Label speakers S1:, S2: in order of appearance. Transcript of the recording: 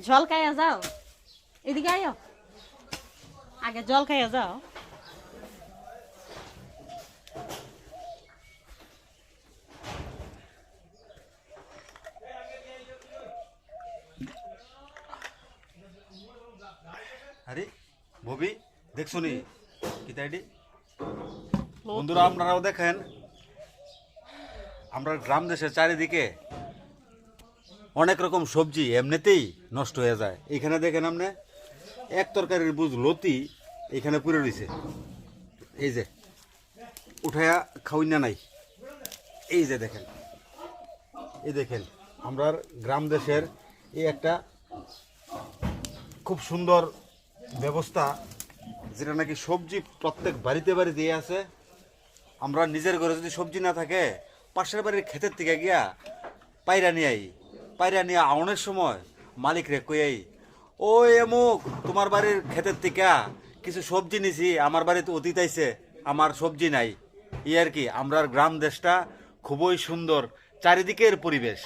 S1: জল খাইয়া যাও, এদিকে আয়ো, আগে জল খাইয়া যাও।
S2: আরে ববি দেখছো নি কি তাইডি? বন্ধুরা আপনারাও দেখেন আমরা গ্রাম দেশের চারিদিকে অনেক রকম সবজি এমনিতেই নষ্ট হয়ে যায়। এখানে দেখেন আপনি এক তরকারির বুঝ লতি এখানে পুড়ে রয়েছে, এই যে উঠায়া খাওয়াই না নাই। এই যে দেখেন, এই দেখেন আমরা গ্রাম দেশের এই একটা খুব সুন্দর ব্যবস্থা, যেটা নাকি সবজি প্রত্যেক বাড়িতে বাড়িতে আছে। আমরা নিজের ঘরে যদি সবজি না থাকে পাশের বাড়ির ক্ষেতের থেকে গিয়া পায়রা নিয়ে আই, পায়রা নিয়ে আউনের সময় মালিক রে কই, ওই এমুক তোমার বাড়ির ক্ষেতের থেকে কিছু সবজি নিছি, আমার বাড়িতে অতীত আইছে, আমার সবজি নাই। ই আর কি, আমরার গ্রাম দেশটা খুবই সুন্দর, চারিদিকের পরিবেশ।